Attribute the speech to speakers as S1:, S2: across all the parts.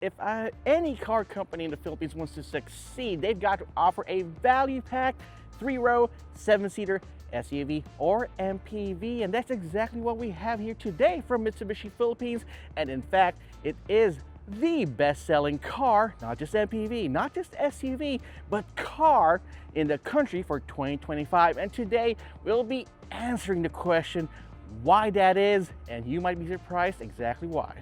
S1: If any car company in the Philippines wants to succeed, they've got to offer a value-packed 3-row, 7-seater SUV or MPV, and that's exactly what we have here today from Mitsubishi Philippines. And in fact, it is the best-selling car, not just MPV, not just SUV, but car in the country for 2025. And today, we'll be answering the question why that is, and you might be surprised exactly why.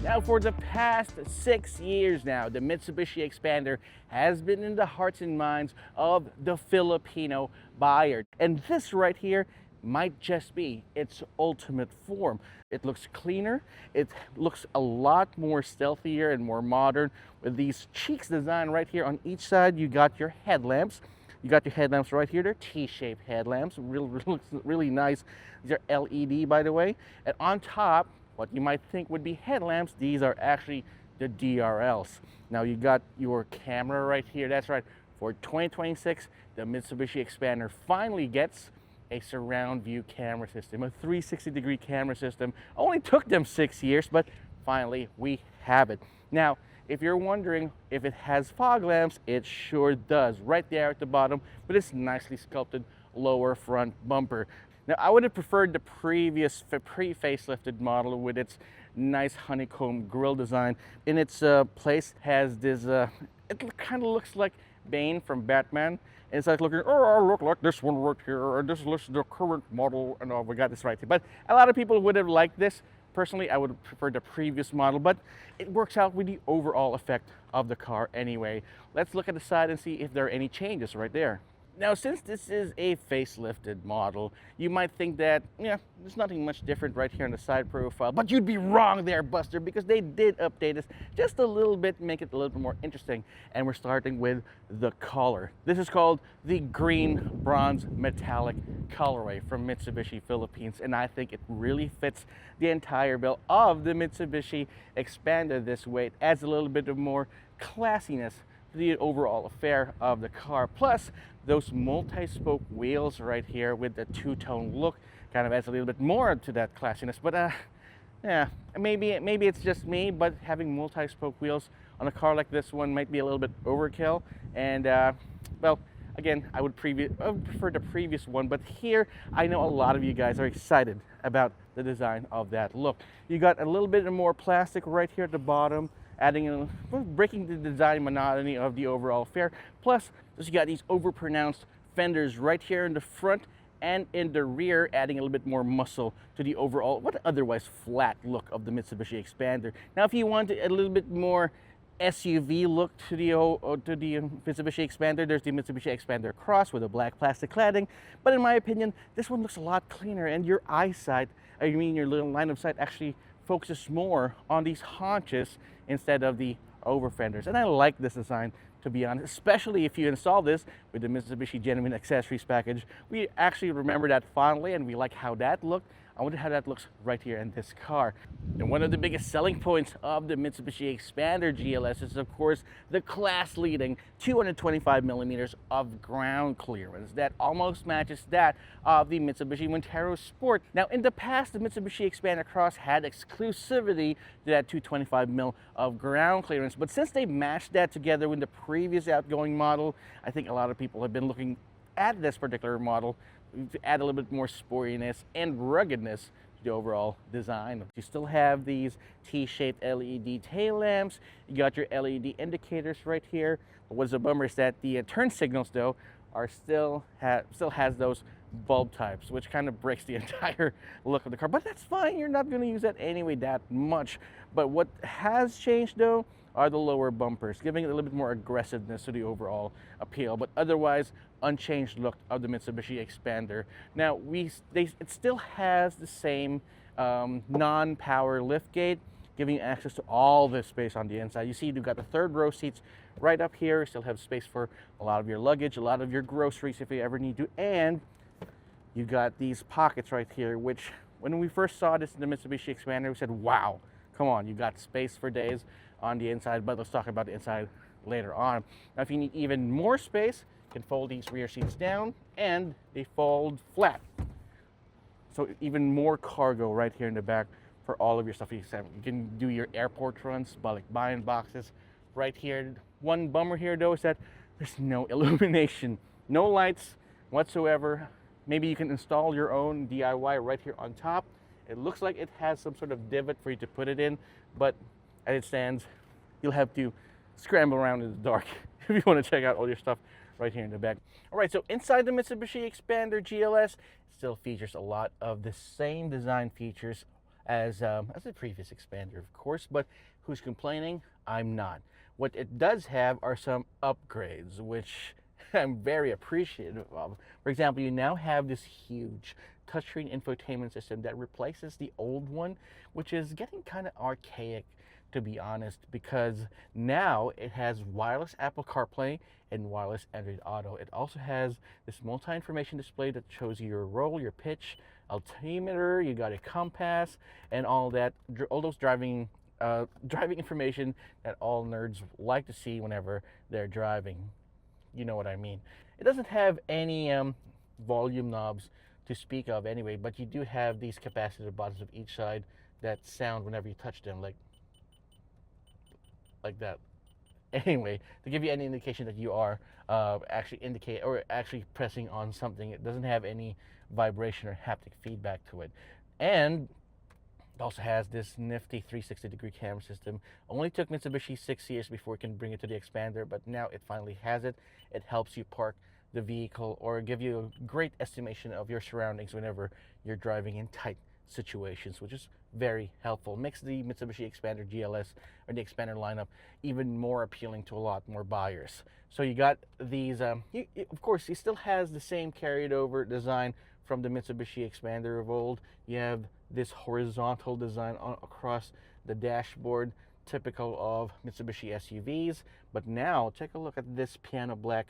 S1: Now, for the past 6 years now, the Mitsubishi Xpander has been in the hearts and minds of the Filipino buyer. And this right here might just be its ultimate form. It looks cleaner, it looks a lot more stealthier and more modern with these cheeks design right here. On each side, you got your headlamps. You got your headlamps right here. They're T-shaped headlamps. Looks really nice. These are LED, by the way. And on top, what you might think would be headlamps, these are actually the DRLs. Now you got your camera right here. That's right. For 2026, the Mitsubishi Xpander finally gets a surround view camera system, a 360-degree camera system. Only took them 6 years, but finally we have it. Now, if you're wondering if it has fog lamps, it sure does. Right there at the bottom with this nicely sculpted lower front bumper. Now, I would have preferred the previous pre-facelifted model with its nice honeycomb grille design. In its place has this, it kind of looks like Bane from Batman. And it's like looking, oh, I look like this one right here, and this is the current model, and oh, we got this right here. But a lot of people would have liked this. Personally, I would have preferred the previous model, but it works out with the overall effect of the car anyway. Let's look at the side and see if there are any changes right there. Now, since this is a facelifted model, you might think that, yeah, there's nothing much different right here on the side profile, but you'd be wrong there, Buster, because they did update this just a little bit, make it a little bit more interesting. And we're starting with the color. This is called the green bronze metallic colorway from Mitsubishi Philippines, and I think it really fits the entire bill of the Mitsubishi Xpander this way. It adds a little bit of more classiness to the overall affair of the car. Plus, those multi-spoke wheels right here with the two-tone look kind of adds a little bit more to that classiness. But yeah, maybe it's just me, but having multi-spoke wheels on a car like this one might be a little bit overkill. And well, again, I would prefer the previous one, but here I know a lot of you guys are excited about the design of that look. You got a little bit more plastic right here at the bottom, breaking the design monotony of the overall affair. Plus, you got these overpronounced fenders right here in the front and in the rear, adding a little bit more muscle to the overall, what otherwise flat look of the Mitsubishi Xpander. Now, if you want a little bit more SUV look to the Mitsubishi Xpander, there's the Mitsubishi Xpander Cross with a black plastic cladding. But in my opinion, this one looks a lot cleaner, and your eyesight, I mean your little line of sight, actually focuses more on these haunches instead of the over fenders. And I like this design, to be honest, especially if you install this with the Mitsubishi Genuine Accessories package. We actually remember that fondly, and we like how that looked. I wonder how that looks right here in this car. And one of the biggest selling points of the Mitsubishi Xpander GLS is, of course, the class-leading 225 millimeters of ground clearance that almost matches that of the Mitsubishi Montero Sport. Now, in the past, the Mitsubishi Xpander Cross had exclusivity to that 225 mil of ground clearance, but since they matched that together with the previous outgoing model, I think a lot of people have been looking at this particular model to add a little bit more sportiness and ruggedness to the overall design. You still have these T-shaped LED tail lamps. You got your LED indicators right here. But what's a bummer is that the turn signals, though, are still has those bulb types, which kind of breaks the entire look of the car. But that's fine. You're not going to use that anyway that much. But what has changed, though, are the lower bumpers, giving it a little bit more aggressiveness to the overall appeal, but otherwise unchanged look of the Mitsubishi Xpander. Now, it still has the same non-power liftgate, giving you access to all this space on the inside. You see, you've got the third row seats right up here. You still have space for a lot of your luggage, a lot of your groceries if you ever need to, and you got these pockets right here, which when we first saw this in the Mitsubishi Xpander, we said, wow, come on, you got space for days on the inside. But let's talk about the inside later on. Now, if you need even more space, you can fold these rear seats down and they fold flat. So even more cargo right here in the back for all of your stuff. You can do your airport runs, like buying boxes right here. One bummer here though is that there's no illumination, no lights whatsoever. Maybe you can install your own DIY right here on top. It looks like it has some sort of divot for you to put it in, but as it stands, you'll have to scramble around in the dark if you want to check out all your stuff right here in the back. All right, so inside the Mitsubishi Xpander GLS, it still features a lot of the same design features as the previous Xpander, of course, but who's complaining? I'm not. What it does have are some upgrades, which I'm very appreciative of. For example, you now have this huge touchscreen infotainment system that replaces the old one, which is getting kind of archaic, to be honest, because now it has wireless Apple CarPlay and wireless Android Auto. It also has this multi-information display that shows you your roll, your pitch, altimeter, you got a compass, and all that, all those driving information that all nerds like to see whenever they're driving. You know what I mean. It doesn't have any volume knobs to speak of anyway, but you do have these capacitive buttons of each side that sound whenever you touch them, like that. Anyway, to give you any indication that you are actually pressing on something. It doesn't have any vibration or haptic feedback to it. And it also has this nifty 360-degree camera system. Only took Mitsubishi 6 years before it can bring it to the Xpander, but now it finally has it. It helps you park the vehicle or give you a great estimation of your surroundings whenever you're driving in tight situations, which is very helpful. Makes the Mitsubishi Xpander GLS or the Xpander lineup even more appealing to a lot more buyers. So you got these, of course, it still has the same carried over design from the Mitsubishi Xpander of old. You have this horizontal design across the dashboard, typical of Mitsubishi SUVs. But now take a look at this piano black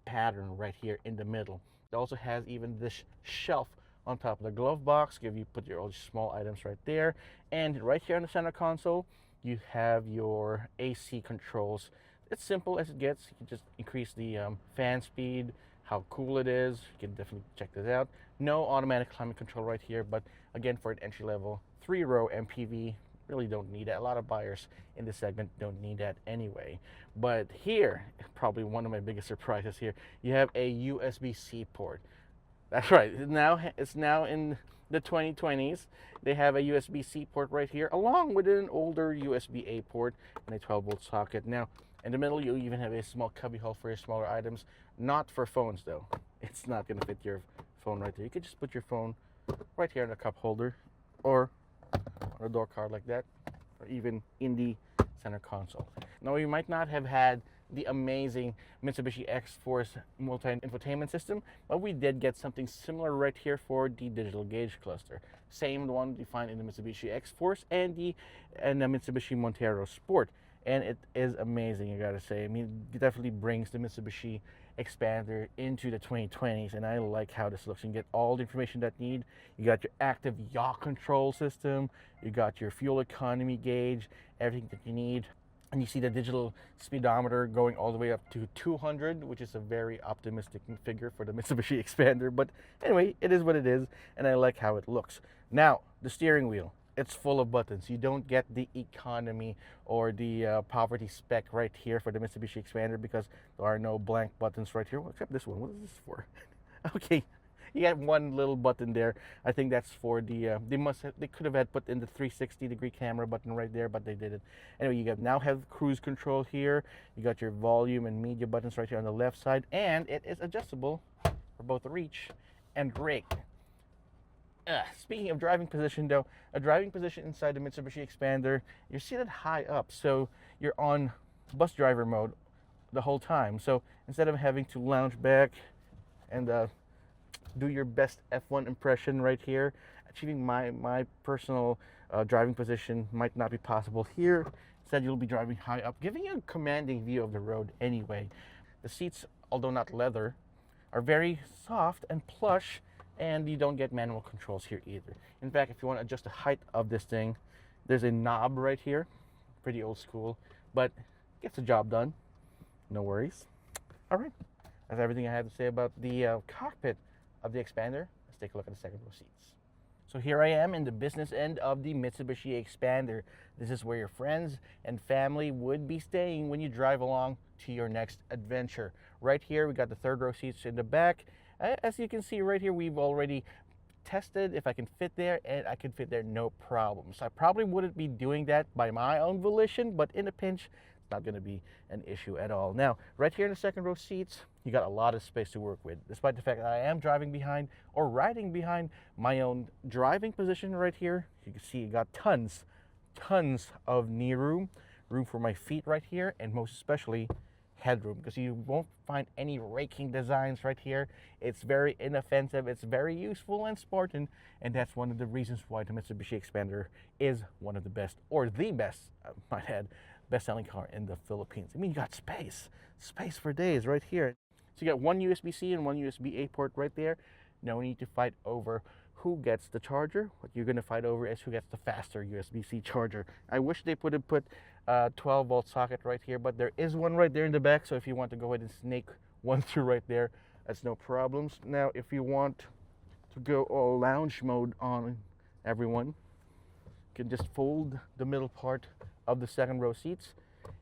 S1: pattern right here in the middle. It also has even this shelf on top of the glove box, put your all small items right there. And right here on the center console, you have your AC controls. It's simple as it gets. You can just increase the fan speed, how cool it is. You can definitely check this out. No automatic climate control right here, but again, for an entry-level 3-row MPV, really don't need that. A lot of buyers in this segment don't need that anyway. But here, probably one of my biggest surprises here, you have a USB-C port. That's right, it's now in the 2020s. They have a USB-C port right here, along with an older USB-A port and a 12-volt socket. Now, in the middle, you even have a small cubbyhole for your smaller items. Not for phones, though. It's not going to fit your phone right there. You could just put your phone right here in the cup holder, or on a door card like that, or even in the center console. Now, you might not have had the amazing Mitsubishi X-Force multi-infotainment system, but we did get something similar right here for the digital gauge cluster. Same one you find in the Mitsubishi X-Force and the Mitsubishi Montero Sport. And it is amazing, I gotta say. I mean, it definitely brings the Mitsubishi Xpander into the 2020s, and I like how this looks. You can get all the information that you need. You got your active yaw control system, you got your fuel economy gauge, everything that you need. And you see the digital speedometer going all the way up to 200, which is a very optimistic figure for the Mitsubishi Xpander. But anyway, it is what it is, and I like how it looks. Now, the steering wheel. It's full of buttons. You don't get the economy or the poverty spec right here for the Mitsubishi Xpander because there are no blank buttons right here. Well, except this one. What is this for? Okay, you got one little button there. I think that's for the they could have had put in the 360-degree camera button right there, but they didn't. Anyway, you now have cruise control here. You got your volume and media buttons right here on the left side, and it is adjustable for both reach and rake. Speaking of driving position, though, a driving position inside the Mitsubishi Xpander, you're seated high up, so you're on bus driver mode the whole time. So instead of having to lounge back and do your best F1 impression right here, achieving my personal driving position might not be possible here. Instead, you'll be driving high up, giving you a commanding view of the road anyway. The seats, although not leather, are very soft and plush, and you don't get manual controls here either. In fact, if you want to adjust the height of this thing, there's a knob right here. Pretty old school, but gets the job done. No worries. All right, that's everything I have to say about the cockpit of the Xpander. Let's take a look at the second row seats. So here I am in the business end of the Mitsubishi Xpander. This is where your friends and family would be staying when you drive along to your next adventure. Right here, we got the third row seats in the back. As you can see right here, we've already tested if I can fit there, and I can fit there no problem. So I probably wouldn't be doing that by my own volition, but in a pinch, it's not going to be an issue at all. Now, right here in the second row seats, you got a lot of space to work with, despite the fact that I am driving behind or riding behind my own driving position right here. You can see you got tons of knee room for my feet right here, and most especially headroom, because you won't find any raking designs right here. It's very inoffensive, it's very useful and Spartan, and that's one of the reasons why the Mitsubishi Xpander is one of the best, or the best, I might add, best-selling car in the Philippines. I mean, you got space for days right here. So you got one USB-C and one USB-A port right there. No need to fight over who gets the charger. What you're going to fight over is who gets the faster USB-C charger. I wish they would have put a 12-volt socket right here, but there is one right there in the back, so if you want to go ahead and snake one through right there, that's no problems. Now, if you want to go all lounge mode on everyone, you can just fold the middle part of the second row seats,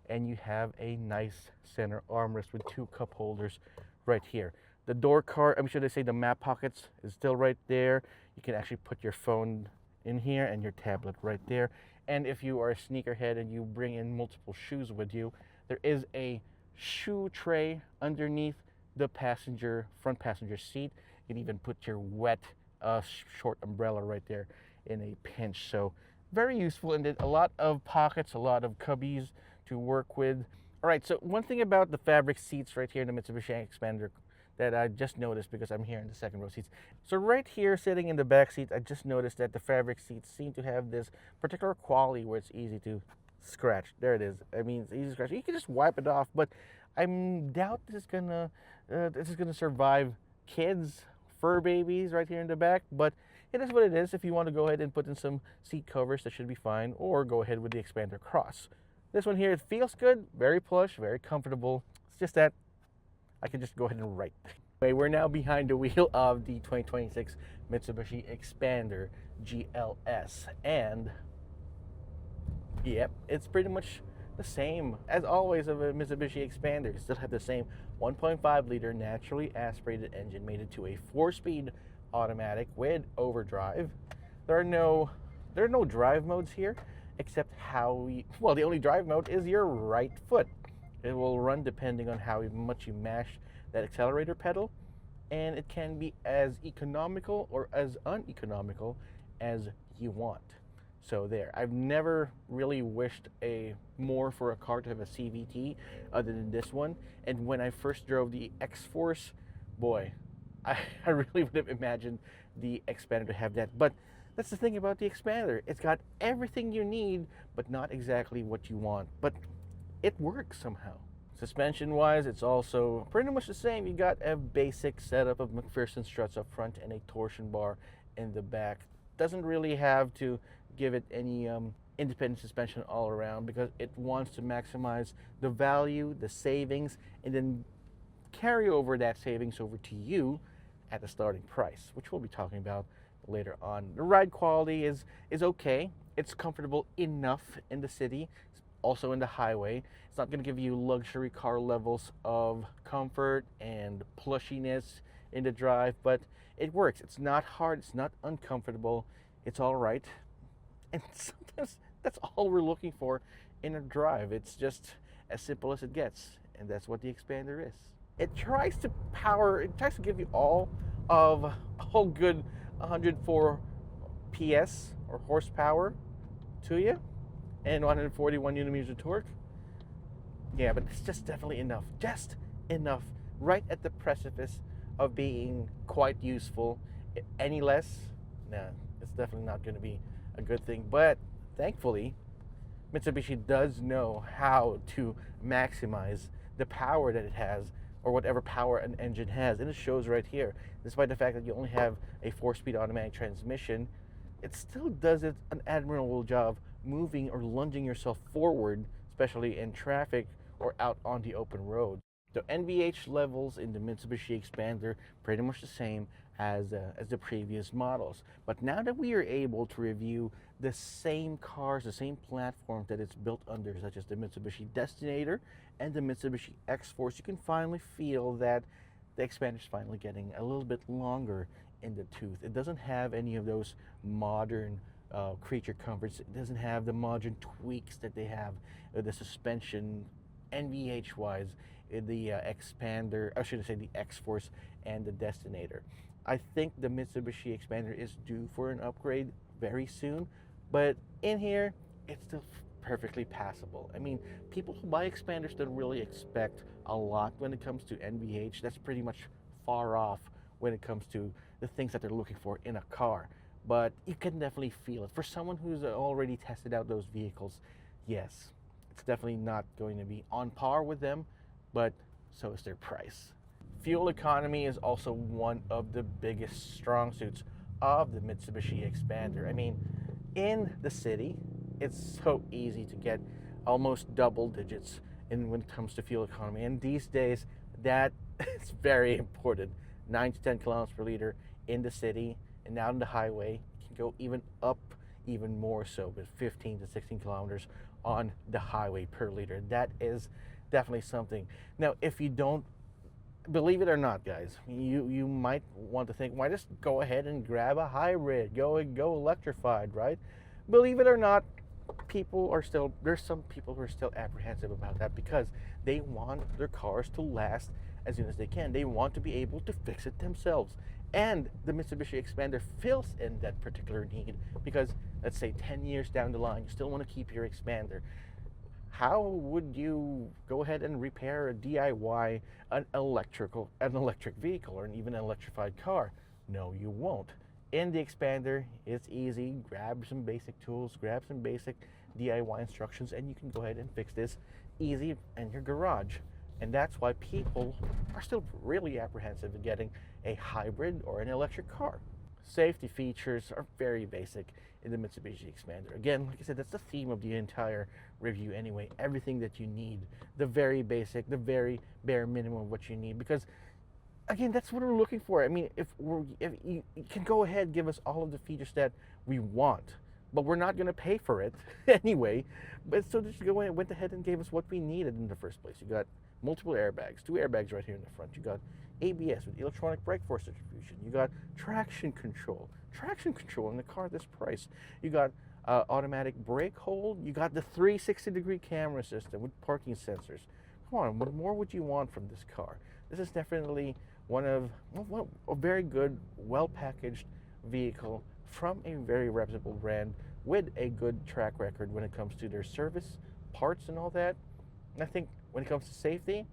S1: and you have a nice center armrest with two cup holders right here. The door card, I'm sure they say the map pockets is still right there. You can actually put your phone in here and your tablet right there. And if you are a sneakerhead and you bring in multiple shoes with you, there is a shoe tray underneath the front passenger seat. You can even put your wet short umbrella right there in a pinch. So very useful, and a lot of pockets, a lot of cubbies to work with. All right, so one thing about the fabric seats right here in the Mitsubishi Xpander that I just noticed, because I'm here in the second row seats. So right here, sitting in the back seat, I just noticed that the fabric seats seem to have this particular quality where it's easy to scratch. There it is. I mean, it's easy to scratch. You can just wipe it off, but I doubt this is gonna survive kids, fur babies right here in the back. But it is what it is. If you want to go ahead and put in some seat covers, that should be fine, or go ahead with the Xpander Cross. This one here, it feels good, very plush, very comfortable. It's just that I can just go ahead and write. Anyway, we're now behind the wheel of the 2026 Mitsubishi Xpander GLS, and yep, it's pretty much the same as always of a Mitsubishi Xpander. You still have the same 1.5 liter naturally aspirated engine mated to a 4-speed automatic with overdrive. There are no drive modes here, except the only drive mode is your right foot. It will run depending on how much you mash that accelerator pedal, and it can be as economical or as uneconomical as you want. So there, I've never really wished more for a car to have a CVT other than this one. And when I first drove the X-Force, boy, I really would have imagined the Xpander to have that. But that's the thing about the Xpander. It's got everything you need, but not exactly what you want. But it works somehow. Suspension wise, it's also pretty much the same. You got a basic setup of McPherson struts up front and a torsion bar in the back. Doesn't really have to give it any independent suspension all around, because it wants to maximize the value, the savings, and then carry over that savings over to you at the starting price, which we'll be talking about later on. The ride quality is okay. It's comfortable enough in the city, also in the highway. It's not going to give you luxury car levels of comfort and plushiness in the drive, but it works. It's not hard, it's not uncomfortable, it's all right. And sometimes that's all we're looking for in a drive. It's just as simple as it gets, and that's what the Xpander is. It tries to give you all good 104 PS or horsepower to you, and 141 newton-meters of torque. Yeah, but it's just definitely enough. Just enough, right at the precipice of being quite useful. Any less, nah, it's definitely not going to be a good thing. But thankfully, Mitsubishi does know how to maximize the power that it has, or whatever power an engine has, and it shows right here. Despite the fact that you only have a 4-speed automatic transmission, it still does an admirable job moving or lunging yourself forward, especially in traffic or out on the open road. The NVH levels in the Mitsubishi Xpander pretty much the same as the previous models. But now that we are able to review the same cars, the same platform that it's built under, such as the Mitsubishi Destinator and the Mitsubishi X-Force, you can finally feel that the Xpander is finally getting a little bit longer in the tooth. It doesn't have any of those modern creature comforts. It doesn't have the modern tweaks that they have, the suspension, NVH-wise, the Xpander, I shouldn't say the X-Force and the Destinator. I think the Mitsubishi Xpander is due for an upgrade very soon, but in here, it's still perfectly passable. I mean, people who buy Xpanders don't really expect a lot when it comes to NVH. That's pretty much far off when it comes to the things that they're looking for in a car. But you can definitely feel it. For someone who's already tested out those vehicles, yes, it's definitely not going to be on par with them, but so is their price. Fuel economy is also one of the biggest strong suits of the Mitsubishi Xpander. I mean, in the city, it's so easy to get almost double digits when it comes to fuel economy. And these days, that is very important. 9 to 10 kilometers per liter in the city, and out on the highway, it can go even more so, with 15 to 16 kilometers on the highway per liter. That is definitely something. Now, if you don't believe it or not, guys, you might want to think, why just go ahead and grab a hybrid, go electrified, right? Believe it or not, there's some people who are still apprehensive about that, because they want their cars to last as soon as they can. They want to be able to fix it themselves. And the Mitsubishi Xpander fills in that particular need, because let's say 10 years down the line, you still want to keep your Xpander. How would you go ahead and repair a DIY, an electric vehicle, or even an electrified car? No, you won't. In the Xpander, it's easy. Grab some basic tools, grab some basic DIY instructions, and you can go ahead and fix this easy in your garage. And that's why people are still really apprehensive in getting a hybrid or an electric car. Safety features are very basic in the Mitsubishi Xpander. Again, like I said, that's the theme of the entire review anyway. Everything that you need, the very basic, the very bare minimum of what you need. Because again, that's what we're looking for. I mean, if you can go ahead, give us all of the features that we want, but we're not going to pay for it anyway. But so just go ahead, went ahead and gave us what we needed in the first place. You got multiple airbags, 2 airbags right here in the front. You got ABS with electronic brake force distribution. You got traction control in the car at this price. You got automatic brake hold. You got the 360-degree camera system with parking sensors. Come on, what more would you want from this car? This is definitely a very good, well-packaged vehicle from a very reputable brand with a good track record when it comes to their service, parts, and all that. And I think when it comes to safety,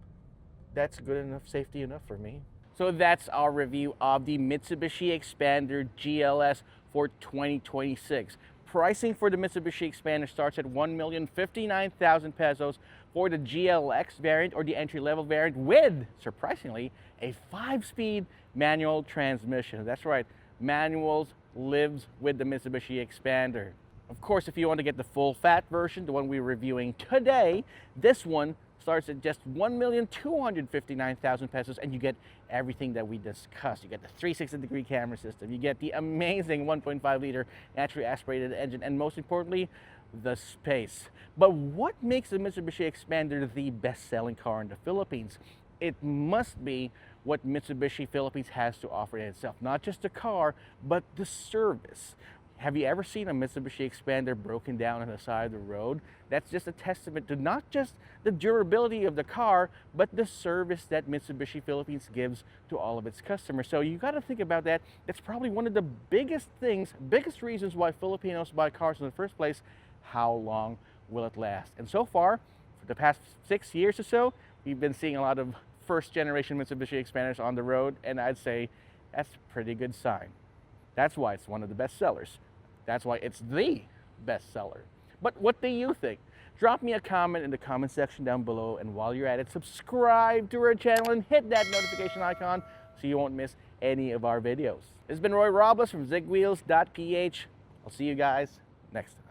S1: that's good enough, safety enough for me. So that's our review of the Mitsubishi Xpander GLS for 2026. Pricing for the Mitsubishi Xpander starts at 1,059,000 pesos for the GLX variant, or the entry-level variant, with, surprisingly, a 5-speed manual transmission. That's right, manuals lives with the Mitsubishi Xpander. Of course, if you want to get the full-fat version, the one we're reviewing today, this one starts at just 1,259,000 pesos, and you get everything that we discussed. You get the 360-degree camera system, you get the amazing 1.5-liter naturally aspirated engine, and most importantly, the space. But what makes the Mitsubishi Xpander the best-selling car in the Philippines? It must be what Mitsubishi Philippines has to offer in itself. Not just the car, but the service. Have you ever seen a Mitsubishi Xpander broken down on the side of the road? That's just a testament to not just the durability of the car, but the service that Mitsubishi Philippines gives to all of its customers. So you got to think about that. That's probably one of the biggest reasons why Filipinos buy cars in the first place. How long will it last? And so far, for the past 6 years or so, we've been seeing a lot of first-generation Mitsubishi Xpanders on the road, and I'd say that's a pretty good sign. That's why it's one of the best sellers. That's why it's the best seller. But what do you think? Drop me a comment in the comment section down below, and while you're at it, subscribe to our channel and hit that notification icon so you won't miss any of our videos. This has been Roy Robles from Zigwheels.Ph. I'll see you guys next time.